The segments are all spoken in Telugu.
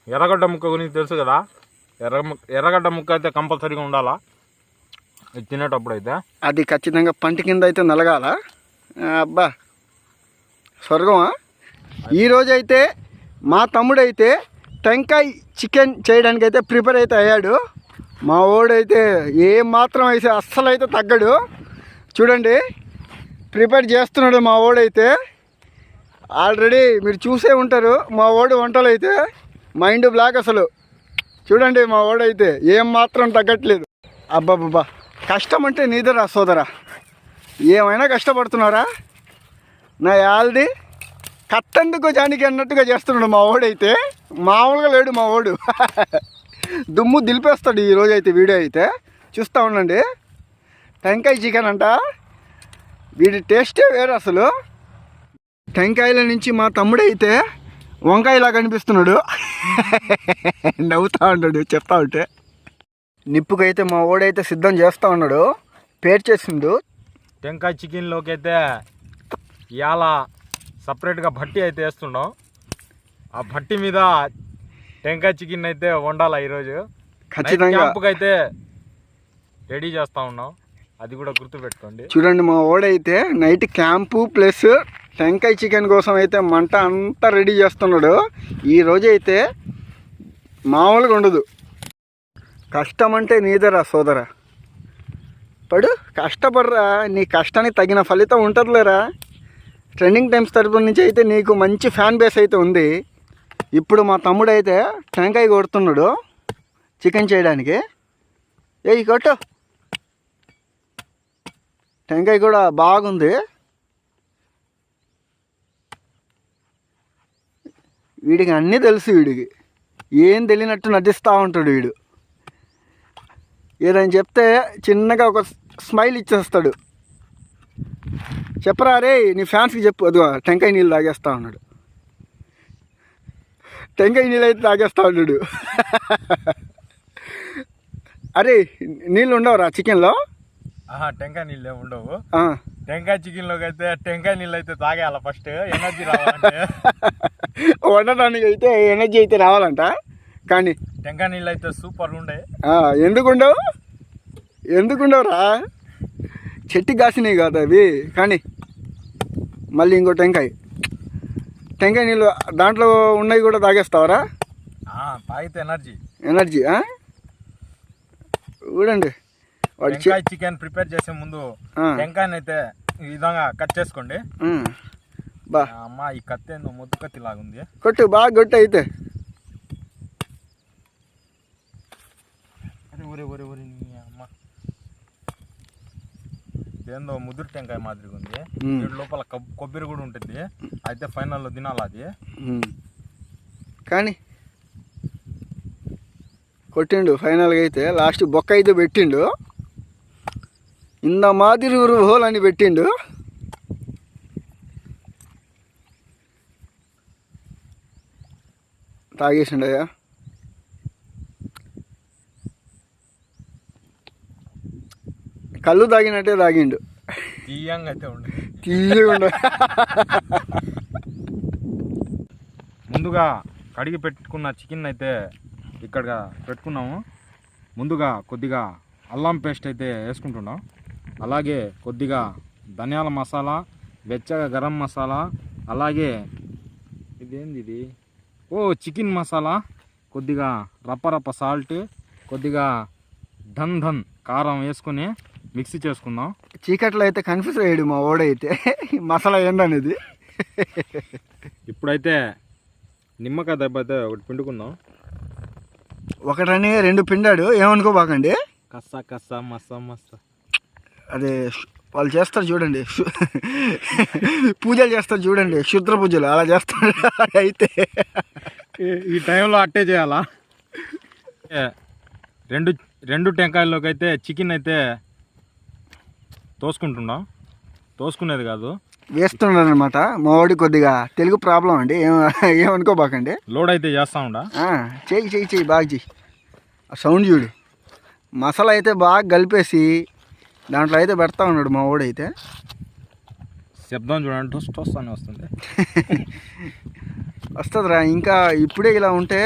ఎర్రగడ్డ ముక్క గురించి తెలుసు కదా. ఎర్రగడ్డ ముక్క అయితే కంపల్సరీగా ఉండాలా ఇది తినేటప్పుడు అయితే. అది ఖచ్చితంగా పంట కింద అయితే నలగాల. అబ్బా స్వర్గమా. ఈరోజైతే మా తమ్ముడైతే టెంకాయ చికెన్ చేయడానికి అయితే ప్రిపేర్ అయితే అయ్యాడు. మా వాడైతే ఏం మాత్రం అయితే అస్సలు అయితే తగ్గడు. చూడండి ప్రిపేర్ చేస్తున్నాడు మా వాడైతే. ఆల్రెడీ మీరు చూసే ఉంటారు మా వాడు వంటలు అయితే మైండ్ బ్లాక్ అసలు. చూడండి మా వాడైతే ఏం మాత్రం తగ్గట్లేదు. అబ్బాబ్బా కష్టం అంటే నీదరా సోదరా, ఏమైనా కష్టపడుతున్నారా. నా యాల్ది కట్టందుకు జానికి అన్నట్టుగా చేస్తున్నాడు మా వాడైతే. మామూలుగా లేడు మా వాడు. దుమ్ము దిలిపేస్తాడు ఈరోజైతే. వీడియో అయితే చూస్తూ ఉండండి. టెంకాయ చికెన్ అంట, వీడి టేస్టే వేరు అసలు. టెంకాయల నుంచి మా తమ్ముడైతే వంకాయలా కనిపిస్తున్నాడు. నవ్వుతూ ఉన్నాడు చెప్తా ఉంటే. నిప్పుకైతే మా వాడైతే సిద్ధం చేస్తూ ఉన్నాడు, పేరు చేసిండు. టెంకాయ చికెన్లోకి అయితే ఇవాళ సపరేట్గా భట్టి అయితే వేస్తున్నాం. ఆ భట్టి మీద టెంకాయ చికెన్ అయితే వండాలా ఈరోజు. ఖచ్చితంగా క్యాంపుకి అయితే రెడీ చేస్తూ ఉన్నాం, అది కూడా గుర్తుపెట్టుకోండి. చూడండి మా వాడైతే నైట్ క్యాంపు ప్లస్ టెంకాయ చికెన్ కోసం అయితే మంట అంతా రెడీ చేస్తున్నాడు. ఈరోజు అయితే మామూలుగా ఉండదు. కష్టం అంటే నీదరా సోదరా, పడు కష్టపడరా, నీ కష్టానికి తగిన ఫలితం ఉంటుందిలేరా. ట్రెండింగ్ టైమ్స్ తరపు నుంచి అయితే నీకు మంచి ఫ్యాన్ బేస్ అయితే ఉంది. ఇప్పుడు మా తమ్ముడు అయితే టెంకాయ కొడుతున్నాడు చికెన్ చేయడానికి. ఏ కొట్టు, టెంకాయ కూడా బాగుంది. వీడికి అన్నీ తెలుసు. వీడికి ఏం తెలియనట్టు నటిస్తూ ఉంటాడు వీడు. ఏదైనా చెప్తే చిన్నగా ఒక స్మైల్ ఇచ్చేస్తాడు. చెప్పరా రే నీ ఫ్యాన్స్కి చెప్పు. అదిగో టెంకాయ నీళ్ళు తాగేస్తూ ఉన్నాడు. టెంకాయ నీళ్ళు అయితే తాగేస్తూ ఉన్నాడు. అరే నీళ్ళు ఉండవురా చికెన్లో? టెంకాయ నీళ్ళు ఏమి ఉండవు. టెంకాయ చికెన్లోకి అయితే టెంకాయ నీళ్ళు అయితే తాగేయాల ఫస్ట్, ఎనర్జీ రావాలంటే. వండడానికి అయితే ఎనర్జీ అయితే రావాలంట. కానీ టెంకాయ నీళ్ళు అయితే సూపర్ ఉండే. ఎందుకుండవురా, చెట్టు కాసినాయి కదా అవి. కానీ మళ్ళీ ఇంకో టెంకాయ నీళ్ళు దాంట్లో ఉన్నాయి కూడా తాగేస్తావరా? తాగితే ఎనర్జీ చూడండి. టెంకాయ చికెన్ ప్రిపేర్ చేసే ముందు టెంకాయని అయితే ఈ విధంగా కట్ చేసుకోండి. బా అమ్మా ఈ కత్తి ఏందో ముద్దు కత్తి లాగుంది. కొట్టు బాగా కొట్టు అయితే. ఊరే ఊరే ఊరి అమ్మ ఏందో ముదురు టెంకాయ మాదిరిగా ఉంది. లోపల కొబ్బరి కూడా ఉంటుంది. అయితే ఫైనల్లో తినాలి అది. కానీ కొట్టిండు ఫైనల్గా అయితే. లాస్ట్ బొక్క అయితే పెట్టిండు. ఇంత మాదిరి ఊరు హోల్ అని పెట్టిండు. తాగేసిండయ్యా. కళ్ళు తాగినట్టే తాగిండు. తీయంగా అయితే ఉండు. ముందుగా కడిగి పెట్టుకున్న చికెన్ అయితే ఇక్కడ పెట్టుకున్నాము. ముందుగా కొద్దిగా అల్లం పేస్ట్ అయితే వేసుకుంటున్నాం. అలాగే కొద్దిగా ధనియాల మసాలా, వెచ్చగా గరం మసాలా, అలాగే ఇది చికెన్ మసాలా, కొద్దిగా రప్ప సాల్ట్, కొద్దిగా ధన్ కారం వేసుకొని మిక్సీ చేసుకుందాం. చీకట్లో అయితే కన్ఫ్యూజ్ అయ్యాడు మా వాడైతే మసాలా ఏందనేది. ఇప్పుడైతే నిమ్మకాయ దెబ్బ అయితే ఒకటి పిండుకుందాం. ఒకటని 2 పిండాడు, ఏమనుకోబాకండి. కస్సా మస్సా అదే వాళ్ళు చేస్తారు చూడండి, పూజలు చేస్తారు చూడండి, క్షుద్ర పూజలు అలా చేస్తారు. అయితే ఈ టైంలో అట్టే చేయాలా. రెండు టెంకాయల్లోకి అయితే చికెన్ అయితే తోసుకునేది కాదు, వేస్తున్నాడు అనమాట. మా వాడి కొద్దిగా తెలుగు ప్రాబ్లం అండి, ఏమనుకోబాకండి. లోడ్ అయితే చేస్తా ఉండా. చెయ్యి బాగా చెయ్యి. ఆ సౌండ్ చూడు. మసాలా అయితే బాగా కలిపేసి దాంట్లో అయితే పెడతా ఉన్నాడు మా వాడైతే. శబ్దం చూడండి, టోస్ అని వస్తుంది. వస్తుందిరా. ఇంకా ఇప్పుడే ఇలా ఉంటే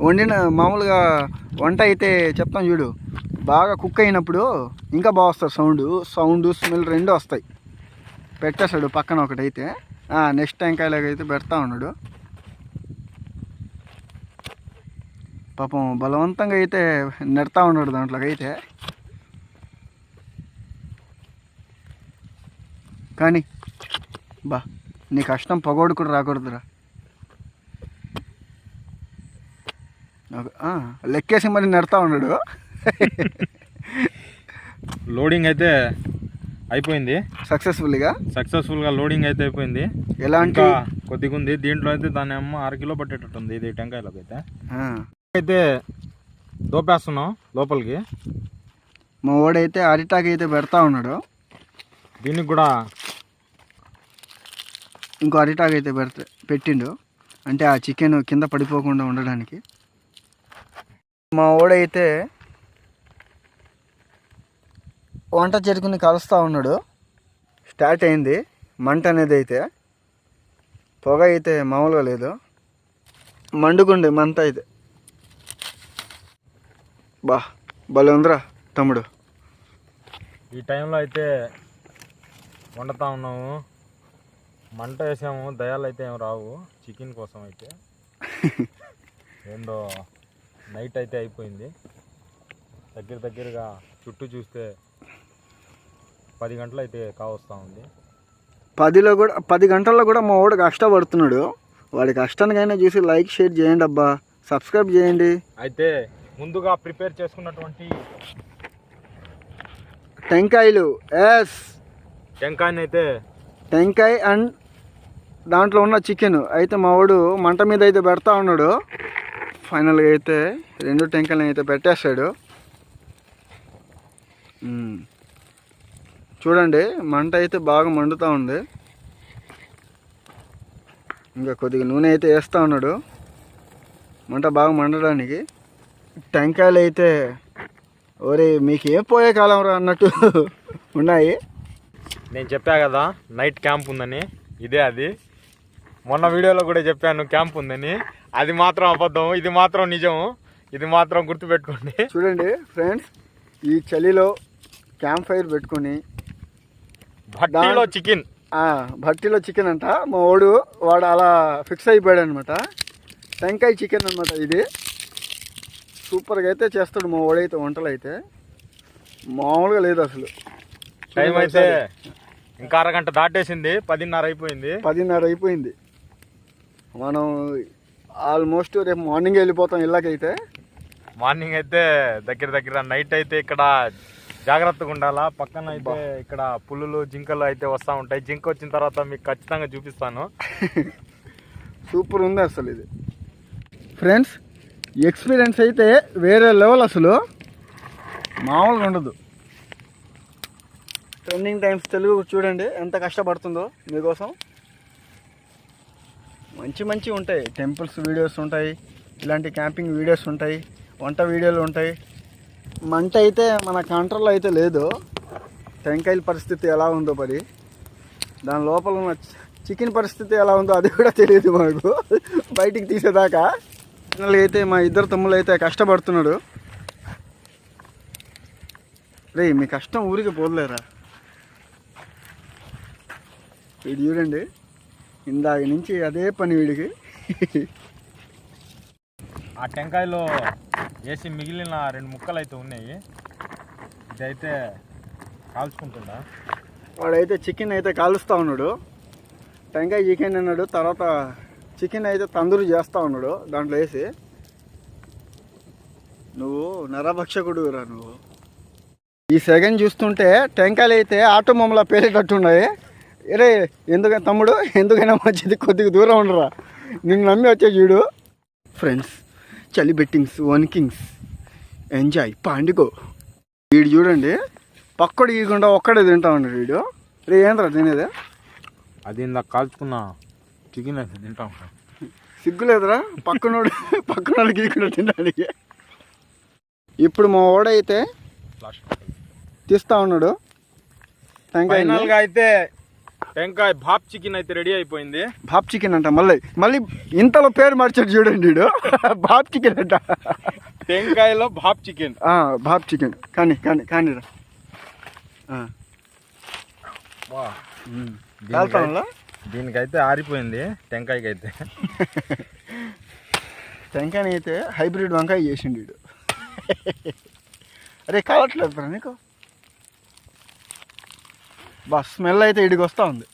వండిన మామూలుగా వంట అయితే చెప్తాం చూడు, బాగా కుక్ అయినప్పుడు ఇంకా బాగా వస్తుంది. సౌండ్ స్మెల్ రెండు వస్తాయి. పెట్టేస్తాడు పక్కన ఒకటైతే. నెక్స్ట్ టెంకాయలాగైతే పెడతా ఉన్నాడు. పాపం బలవంతంగా అయితే నెడతా ఉన్నాడు దాంట్లోకి అయితే. కానీ బా నీ కష్టం పగోడు కూడా రాకూడదురా. లెక్కేసి మరి నెడతా ఉన్నాడు. లోడింగ్ అయితే అయిపోయింది సక్సెస్ఫుల్గా లోడింగ్ అయితే అయిపోయింది. ఎలాంటి కొద్దిగా ఉంది దీంట్లో అయితే. దాని అమ్మ 6 కిలో పట్టేటట్టుంది ఇది టెంకాయలోకి అయితే దోపేస్తున్నాం లోపలికి. మా వాడైతే అరిటాక్ అయితే పెడతా ఉన్నాడు. దీనికి కూడా ఇంకో అరిటాక్ అయితే పెట్టిండు, అంటే ఆ చికెన్ కింద పడిపోకుండా ఉండడానికి. మా వాడైతే వంట చెరుకుని కలుస్తూ ఉన్నాడు. స్టార్ట్ అయింది మంట అనేది అయితే. పొగ అయితే మామూలుగా లేదు, మండుకుండే మంట అయితే. భలే ఉందిరా తమ్ముడు. ఈ టైంలో అయితే వండుతా ఉన్నాము. మంట వేసాము, దయాలు అయితే ఏం రావు చికెన్ కోసం అయితే. ఏందో నైట్ అయితే అయిపోయింది. దగ్గరగా చుట్టూ చూస్తే 10 గంటలు అయితే కావస్తూ ఉంది. 10 గంటల్లో కూడా మా వాడు కష్టపడుతున్నాడు. వాడి కష్టానికైనా చూసి లైక్ షేర్ చేయండి అబ్బా, సబ్స్క్రైబ్ చేయండి. అయితే ముందుగా ప్రిపేర్ చేసుకున్నటువంటి టెంకాయలు టెంకాయ అండ్ దాంట్లో ఉన్న చికెన్ అయితే మా వాడు మంట మీద అయితే పెడతా ఉన్నాడు. ఫైనల్గా అయితే 2 టెంకాయలు అయితే పెట్టేస్తాడు. చూడండి మంట అయితే బాగా మండుతూ ఉంది. ఇంకా కొద్దిగా నూనె అయితే వేస్తూ ఉన్నాడు మంట బాగా మండడానికి. టెంకాయలు అయితే ఓరే మీకు ఏ పోయే కాలం రా అన్నట్టు ఉన్నాయి. నేను చెప్పా కదా నైట్ క్యాంప్ ఉందని, ఇదే అది. మొన్న వీడియోలో కూడా చెప్పాను క్యాంప్ ఉందని. అది మాత్రం అబద్ధం, ఇది మాత్రం నిజం. ఇది మాత్రం గుర్తుపెట్టుకోండి. చూడండి ఫ్రెండ్స్, ఈ చలిలో క్యాంప్ ఫైర్ పెట్టుకొని భట్టిలో చికెన్ అంట. మా వాడు అలా ఫిక్స్ అయిపోయాడు అనమాట. టెంకాయ చికెన్ అనమాట ఇది. సూపర్గా అయితే చేస్తాడు మా వాడైతే. వంటలు అయితే మామూలుగా లేదు అసలు. టైం అయితే ఇంకా అరగంట దాటేసింది. 10:30 అయిపోయింది. మనం ఆల్మోస్ట్ రేపు మార్నింగ్ వెళ్ళిపోతాం ఇళ్ళకైతే. మార్నింగ్ అయితే దగ్గర నైట్ అయితే ఇక్కడ జాగ్రత్తగా ఉండాలా. పక్కన అయితే ఇక్కడ పులులు జింకలు అయితే వస్తూ ఉంటాయి. జింక వచ్చిన తర్వాత మీకు ఖచ్చితంగా చూపిస్తాను. సూపర్ ఉంది అసలు ఇది ఫ్రెండ్స్. ఎక్స్పీరియన్స్ అయితే వేరే లెవెల్ అసలు, మామూలుగా ఉండదు. ట్రెండింగ్ టైమ్స్ తెలుగు చూడండి ఎంత కష్టపడుతుందో మీకోసం. మంచి ఉంటాయి. టెంపుల్స్ వీడియోస్ ఉంటాయి, ఇలాంటి క్యాంపింగ్ వీడియోస్ ఉంటాయి, వంట వీడియోలు ఉంటాయి. మంట అయితే మన కంట్రోల్లో అయితే లేదు. టెంకాయల పరిస్థితి ఎలా ఉందో మరి, దాని లోపల ఉన్న చికెన్ పరిస్థితి ఎలా ఉందో అది కూడా తెలియదు మాకు బయటికి తీసేదాకా. ఫైనల్గా అయితే మా ఇద్దరు తమ్ముళ్ళు అయితే కష్టపడుతున్నాడు. రే మీ కష్టం ఊరికి పోలేరా. వీడు చూడండి ఇందాక నుంచి అదే పని వీడికి. ఆ టెంకాయలో వేసి మిగిలిన 2 ముక్కలు అయితే ఉన్నాయి. ఇదైతే కాల్చుకుంటుందా. వాడైతే చికెన్ అయితే కాలుస్తూ ఉన్నాడు. టెంకాయ చికెన్ అన్నాడు, తర్వాత చికెన్ అయితే తందూరి చేస్తూ ఉన్నాడు దాంట్లో వేసి. నువ్వు నరభక్షకుడు రా నువ్వు. ఈ సెకండ్ చూస్తుంటే టెంకాయలు అయితే ఆటో మమ్మల్ని పేరేటట్టున్నాయి. అరే ఎందుకైనా మంచిది కొద్దిగా దూరం ఉండరా, నిన్ను నమ్మి వచ్చే చూడు. ఫ్రెండ్స్, చలి బెట్టింగ్స్, వన్కింగ్స్, ఎంజాయ్ పాండుగో. వీడు చూడండి పక్కడు గీయకుండా ఒక్కడే తింటా ఉన్నాడు వీడు. రే ఏంద్రా తినేదే? అది ఇందాక కాల్చుకున్న చికెన్ అయితే తింటాం. సిగ్గులేదురా పక్కనోడు గీయకుండా తినడానికి. ఇప్పుడు మా వాడైతే తీస్తా ఉన్నాడు. ఫైనల్గా అయితే టెంకాయ బాప్ చికెన్ అయితే రెడీ అయిపోయింది. బాప్ చికెన్ అంట. మళ్ళీ ఇంతలో పేరు మార్చాడు చూడండి వీడు. బాప్ చికెన్ అంట. టెంకాయలో బాప్ చికెన్. బాప్ చికెన్ కానీ రా. దీనికైతే ఆరిపోయింది టెంకాయకి అయితే. టెంకాయని అయితే హైబ్రిడ్ వంకాయ చేసిండు వీడు. అరే కావట్లేదు నీకు. స్మెల్ అయితే ఇడికి వస్తూ ఉంది.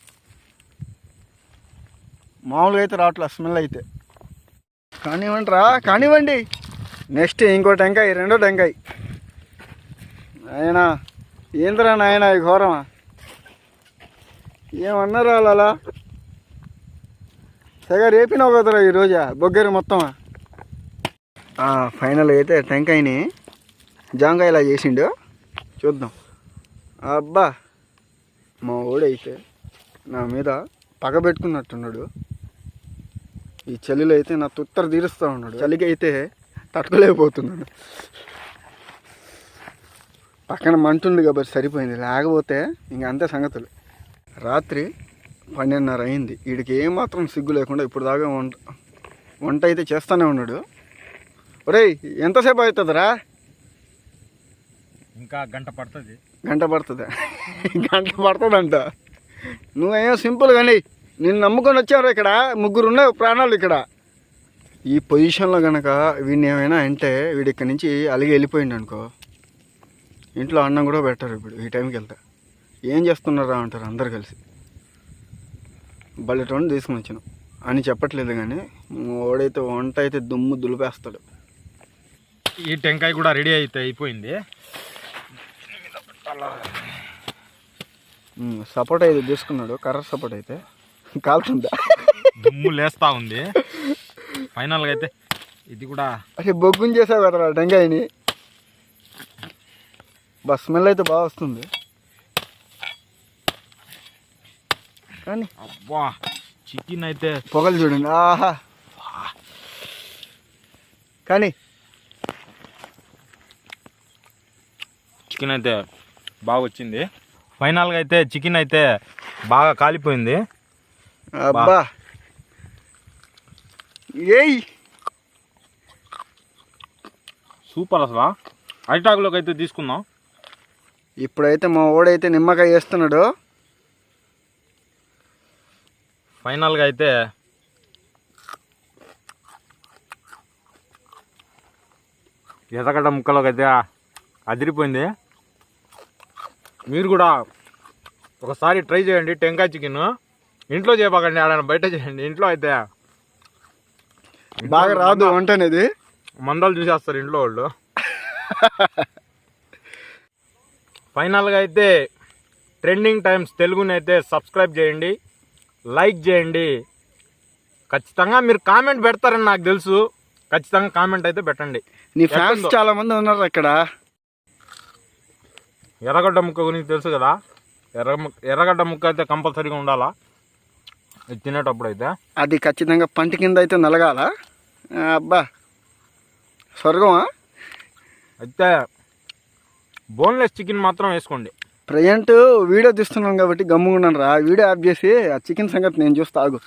మామూలుగా అయితే రావట్లేదు స్మెల్ అయితే. కానివ్వండి. నెక్స్ట్ ఇంకో టెంకాయ, రెండో టెంకాయ. ఆయన ఏంద్రా నాయన ఈ ఘోరమా? ఏమన్నారా అలా తెగ రేపినావు కదరా ఈరోజా బొగ్గరి మొత్తమా? ఫైనల్ అయితే టెంకాయని జాంకాయ ఇలా చేసిండు. చూద్దాం. అబ్బా మా ఓడైతే నా మీద పగ పెట్టుకున్నట్టున్నాడు. ఈ చలిలో అయితే నా తుత్తర తీరుస్తూ ఉన్నాడు. చలికి అయితే తట్టుకోలేకపోతున్నాడు. పక్కన మంటుంది కాబట్టి సరిపోయింది, లేకపోతే ఇంక అంతే సంగతులు. రాత్రి 12:30 అయింది. వీడికి ఏమాత్రం సిగ్గు లేకుండా ఇప్పుడు దాకా వంట అయితే చేస్తూనే ఉన్నాడు. ఒరేయ్ ఎంతసేపు అవుతుందిరా? ఇంకా గంట పడుతుంది. గంట పడుతుందంట. నువ్వేమో సింపుల్ కానీ నిన్ను నమ్ముకొని వచ్చారు. ఇక్కడ 3 ఉన్నాయి ప్రాణాలు ఇక్కడ. ఈ పొజిషన్లో కనుక వీడిని ఏమైనా అంటే వీడి ఇక్కడి నుంచి అలిగి వెళ్ళిపోయింది అనుకో, ఇంట్లో అన్నం కూడా పెట్టారు. ఇప్పుడు ఈ టైంకి వెళ్తా ఏం చేస్తున్నారా అంటారు అందరు కలిసి. బల్లెటోని తీసుకుని వచ్చాను అని చెప్పట్లేదు కానీ వాడైతే వంట అయితే దుమ్ము దులిపేస్తాడు. ఈ టెంకాయ కూడా రెడీ అయితే అయిపోయింది. సపోర్ట్ అయితే తీసుకున్నాడు. కర్ర సపోర్ట్ అయితే కాలుతుందా, దుమ్ము లేస్తూ ఉంది. ఫైనల్గా అయితే ఇది కూడా అరే బొగ్గుని చేసావు కదా టెంకాయని. స్మెల్ అయితే బాగా వస్తుంది. కానీ అబ్బా చికెన్ అయితే పొగలు చూడండి. ఆహా కానీ చికెన్ అయితే బాగా వచ్చింది. ఫైనల్గా అయితే చికెన్ అయితే బాగా కాలిపోయింది. అబ్బా ఏయ్ సూపర్. అసలు అరిటాకులోకి అయితే తీసుకుందాం. ఇప్పుడైతే మా ఓడైతే నిమ్మకాయ వేస్తున్నాడు. ఫైనల్గా అయితే ఎర్రగడ్డ ముక్కలోకి అయితే అదిరిపోయింది. మీరు కూడా ఒకసారి ట్రై చేయండి టెంకాయ చికెన్. ఇంట్లో చేయబాకండి, ఆడ బయట చేయండి. ఇంట్లో అయితే బాగా రాదు వంట అనేది. మందలు చూసేస్తారు ఇంట్లో వాళ్ళు. ఫైనల్గా అయితే ట్రెండింగ్ టైమ్స్ తెలుగుని అయితే సబ్స్క్రైబ్ చేయండి, లైక్ చేయండి. ఖచ్చితంగా మీరు కామెంట్ పెడతారని నాకు తెలుసు. ఖచ్చితంగా కామెంట్ అయితే పెట్టండి. నీ ఫ్యాన్స్ చాలా మంది ఉన్నారు అక్కడ. ఎర్రగడ్డ ముక్క గురించి తెలుసు కదా. ఎర్రగడ్డ ముక్క అయితే కంపల్సరీగా ఉండాలా తినేటప్పుడు అయితే. అది ఖచ్చితంగా పంట కింద అయితే నలగాల. అబ్బా స్వర్గమా. అయితే బోన్లెస్ చికెన్ మాత్రం వేసుకోండి. ప్రజెంట్ వీడియో తీస్తున్నాం కాబట్టి గమ్ముకున్నాను రా. వీడియో ఆఫ్ చేసి ఆ చికెన్ సంగతి నేను చూస్తా ఆగు.